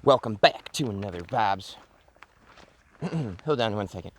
Welcome back to another Vibes. Hold on one second.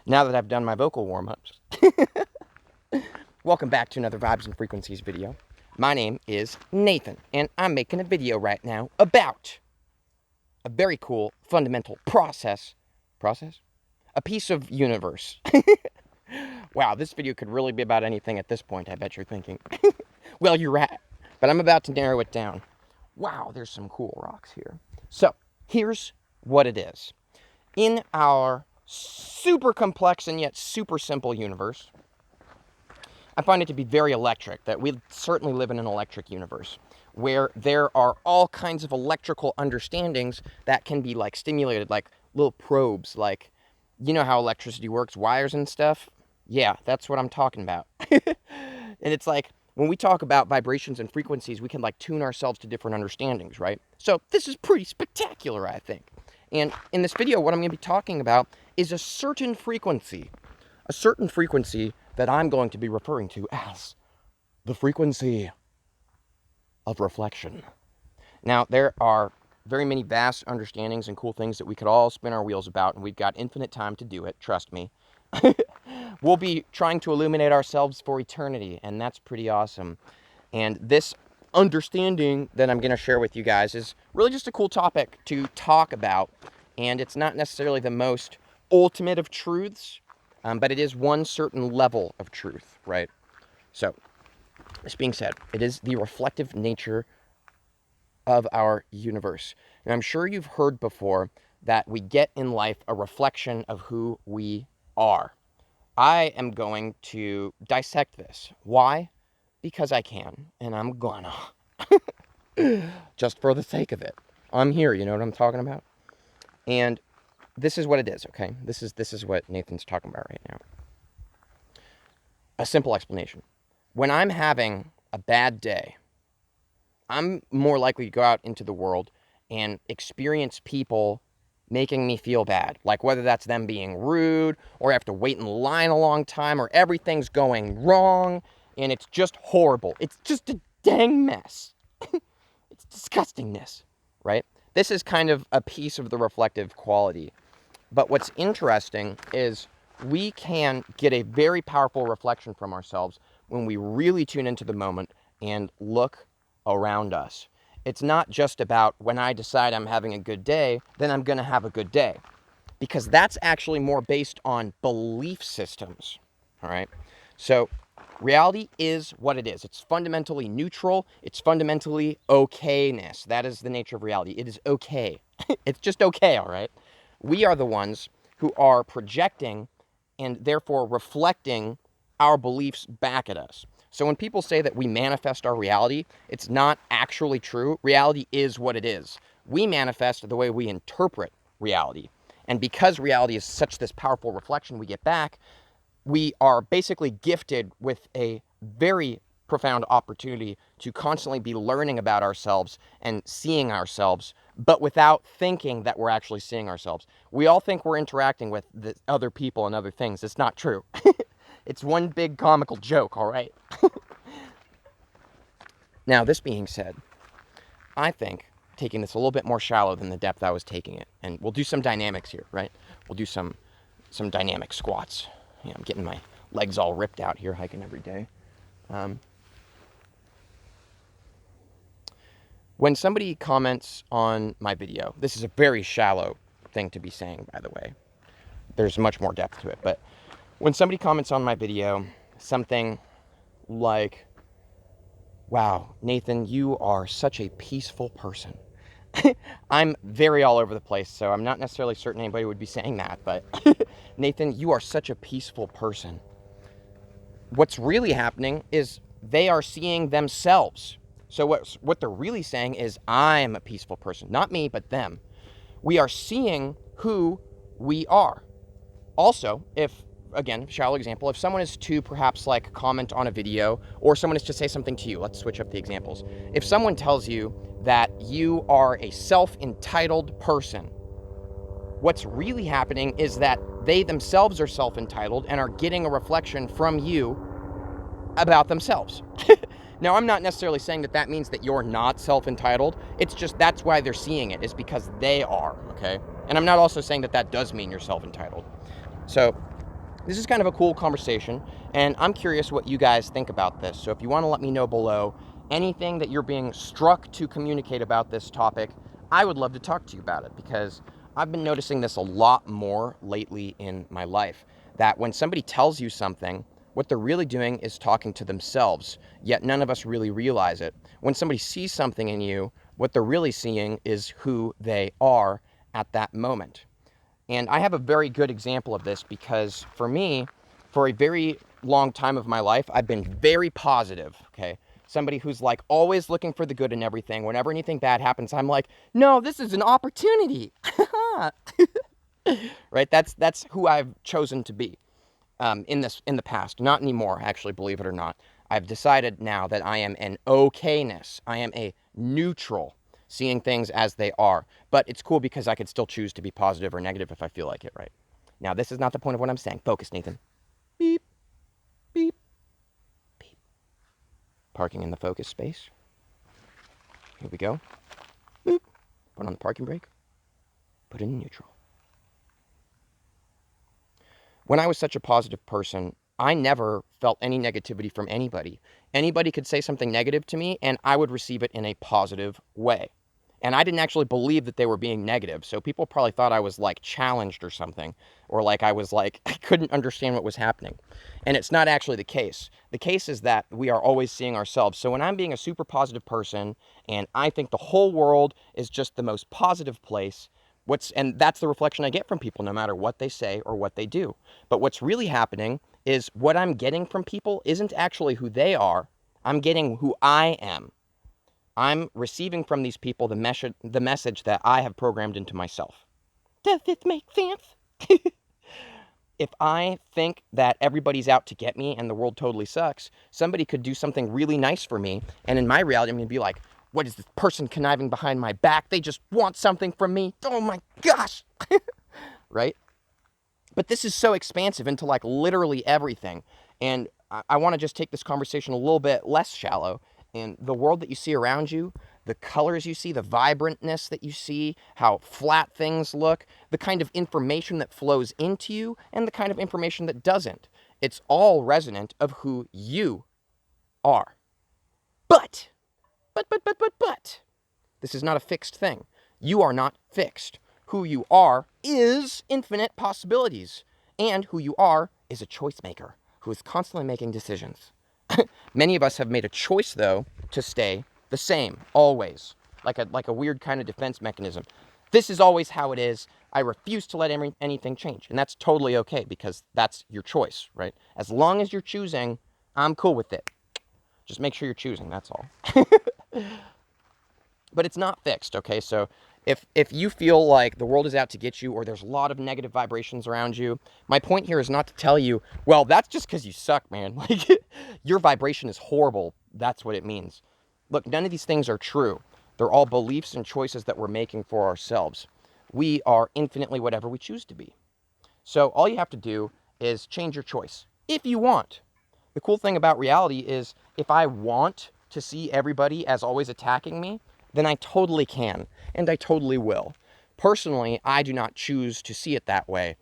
Now that I've done my vocal warm-ups, welcome back to another Vibes and Frequencies video. My name is Nathan, and I'm making a video right now about a very cool fundamental process? A piece of universe. Wow, this video could really be about anything at this point, I bet you're thinking. Well, you're right, but I'm about to narrow it down. Wow, there's some cool rocks here. So, here's what it is. In our super complex and yet super simple universe, I find it to be very electric, that we certainly live in an electric universe, where there are all kinds of electrical understandings that can be like stimulated, like little probes, like, you know how electricity works, wires and stuff? Yeah, that's what I'm talking about. And it's like, when we talk about vibrations and frequencies, we can like tune ourselves to different understandings, right? So this is pretty spectacular, I think. And in this video, what I'm going to be talking about is a certain frequency that I'm going to be referring to as the frequency of reflection. Now, there are very many vast understandings and cool things that we could all spin our wheels about, and we've got infinite time to do it, trust me. We'll be trying to illuminate ourselves for eternity, and that's pretty awesome. And this understanding that I'm going to share with you guys is really just a cool topic to talk about, and it's not necessarily the most ultimate of truths, but it is one certain level of truth, right? So, this being said, it is the reflective nature of our universe. And I'm sure you've heard before that we get in life a reflection of who we are. I am going to dissect this. Why? Because I can, and I'm gonna. Just for the sake of it. I'm here, you know what I'm talking about? And this is what it is, okay? This is what Nathan's talking about right now. A simple explanation. When I'm having a bad day, I'm more likely to go out into the world and experience people making me feel bad. Like whether that's them being rude, or I have to wait in line a long time, or everything's going wrong, and it's just horrible. It's just a dang mess. It's disgustingness, right? This is kind of a piece of the reflective quality. But what's interesting is we can get a very powerful reflection from ourselves when we really tune into the moment and look around us. It's not just about when I decide I'm having a good day, then I'm going to have a good day. Because that's actually more based on belief systems, all right? So reality is what it is. It's fundamentally neutral. It's fundamentally okayness. That is the nature of reality. It is okay. It's just okay, all right? We are the ones who are projecting and therefore reflecting our beliefs back at us. So when people say that we manifest our reality, it's not actually true. Reality is what it is. We manifest the way we interpret reality. And because reality is such this powerful reflection we get back, we are basically gifted with a very profound opportunity to constantly be learning about ourselves and seeing ourselves, but without thinking that we're actually seeing ourselves. We all think we're interacting with the other people and other things. It's not true. It's one big comical joke, all right? Now, this being said, I think taking this a little bit more shallow than the depth I was taking it, and we'll do some dynamics here, right? We'll do some dynamic squats. Yeah, I'm getting my legs all ripped out here hiking every day. When somebody comments on my video, this is a very shallow thing to be saying, by the way. There's much more depth to it, but when somebody comments on my video, something like, wow, Nathan, you are such a peaceful person. I'm very all over the place, so I'm not necessarily certain anybody would be saying that, but Nathan, you are such a peaceful person. What's really happening is they are seeing themselves. So what they're really saying is, I'm a peaceful person. Not me, but them. We are seeing who we are. Also, again, shallow example, if someone is to perhaps like comment on a video, or someone is to say something to you, let's switch up the examples. If someone tells you that you are a self-entitled person, What's really happening is that they themselves are self-entitled and are getting a reflection from you about themselves. Now, I'm not necessarily saying that that means that you're not self-entitled. It's just that's why they're seeing it, is because they are, okay? And I'm not also saying that that does mean you're self-entitled. So this is kind of a cool conversation, and I'm curious what you guys think about this. So if you want to let me know below anything that you're being struck to communicate about this topic, I would love to talk to you about it, because I've been noticing this a lot more lately in my life, that when somebody tells you something, what they're really doing is talking to themselves, yet none of us really realize it. When somebody sees something in you, what they're really seeing is who they are at that moment. And I have a very good example of this, because for me, for a very long time of my life, I've been very positive, okay? Somebody who's like always looking for the good in everything. Whenever anything bad happens, I'm like, no, this is an opportunity. Right? That's who I've chosen to be. In the past, not anymore, actually, believe it or not. I've decided now that I am an okayness. I am a neutral, seeing things as they are. But it's cool because I could still choose to be positive or negative if I feel like it, right? Now, this is not the point of what I'm saying. Focus, Nathan. Beep, beep, beep. Parking in the focus space. Here we go. Boop. Put on the parking brake. Put it in neutral. When I was such a positive person, I never felt any negativity from anybody. Anybody could say something negative to me, and I would receive it in a positive way. And I didn't actually believe that they were being negative, so people probably thought I was like challenged or something, or like I was like, I couldn't understand what was happening. And it's not actually the case. The case is that we are always seeing ourselves. So when I'm being a super positive person, and I think the whole world is just the most positive place, and that's the reflection I get from people, no matter what they say or what they do. But what's really happening is what I'm getting from people isn't actually who they are. I'm getting who I am. I'm receiving from these people the message that I have programmed into myself. Does this make sense? If I think that everybody's out to get me and the world totally sucks, somebody could do something really nice for me, and in my reality, I'm going to be like, what is this person conniving behind my back? They just want something from me. Oh my gosh. Right? But this is so expansive into like literally everything. And I want to just take this conversation a little bit less shallow. And the world that you see around you, the colors you see, the vibrantness that you see, how flat things look, the kind of information that flows into you, and the kind of information that doesn't. It's all resonant of who you are. But, this is not a fixed thing. You are not fixed. Who you are is infinite possibilities. And who you are is a choice maker who is constantly making decisions. Many of us have made a choice, though, to stay the same, always. Like a weird kind of defense mechanism. This is always how it is. I refuse to let anything change. And that's totally okay, because that's your choice, right? As long as you're choosing, I'm cool with it. Just make sure you're choosing, that's all. But it's not fixed, okay? So if you feel like the world is out to get you, or there's a lot of negative vibrations around you, my point here is not to tell you, well, that's just because you suck, man. Like, your vibration is horrible. That's what it means. Look, none of these things are true. They're all beliefs and choices that we're making for ourselves. We are infinitely whatever we choose to be. So all you have to do is change your choice, if you want. The cool thing about reality is, if I want to see everybody as always attacking me, then I totally can, and I totally will. Personally, I do not choose to see it that way,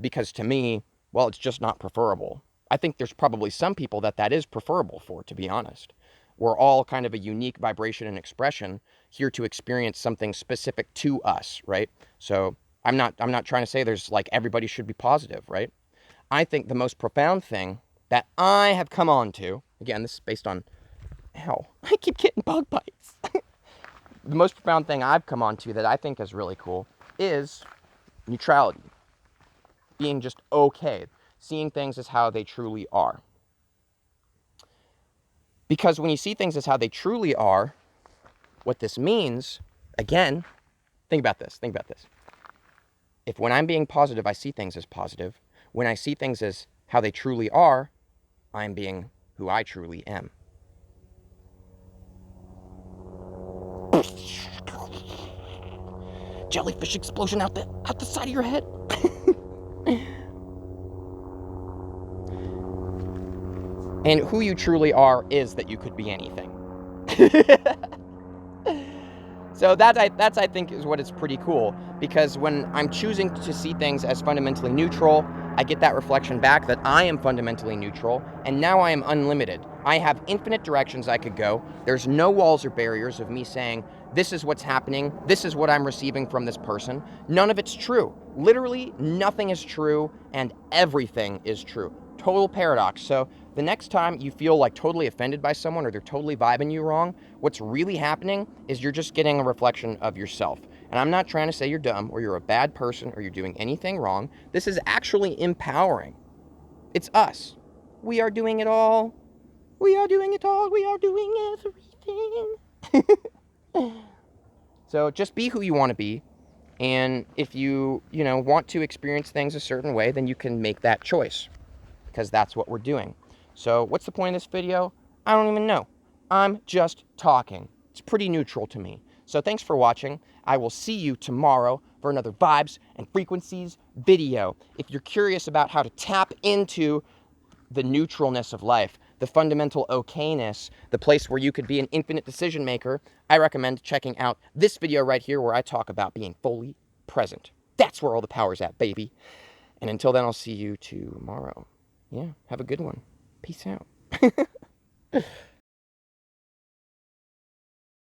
because to me, well, it's just not preferable. I think there's probably some people that is preferable for, to be honest. We're all kind of a unique vibration and expression here to experience something specific to us, right? So I'm not trying to say there's like everybody should be positive, right? I think the most profound thing that I have come on to, again, this is based on, ow, I keep getting bug bites. The most profound thing I've come on to that I think is really cool is neutrality. Being just okay. Seeing things as how they truly are. Because when you see things as how they truly are, what this means, again, think about this. If when I'm being positive, I see things as positive, when I see things as how they truly are, I'm being who I truly am. jellyfish explosion out the side of your head. And who you truly are is that you could be anything. So that's I think is what is pretty cool, because when I'm choosing to see things as fundamentally neutral, I get that reflection back that I am fundamentally neutral, and now I am unlimited. I have infinite directions I could go. There's no walls or barriers of me saying, this is what's happening, this is what I'm receiving from this person. None of it's true. Literally nothing is true, and everything is true. Total paradox. So the next time you feel like totally offended by someone or they're totally vibing you wrong, what's really happening is you're just getting a reflection of yourself. And I'm not trying to say you're dumb or you're a bad person or you're doing anything wrong. This is actually empowering. It's us. We are doing it all. We are doing it all. We are doing everything. So just be who you want to be. And if you want to experience things a certain way, then you can make that choice, because that's what we're doing. So what's the point of this video? I don't even know. I'm just talking. It's pretty neutral to me. So thanks for watching. I will see you tomorrow for another Vibes and Frequencies video. If you're curious about how to tap into the neutralness of life, the fundamental okayness, the place where you could be an infinite decision maker, I recommend checking out this video right here where I talk about being fully present. That's where all the power's at, baby. And until then, I'll see you tomorrow. Yeah, have a good one. Peace out.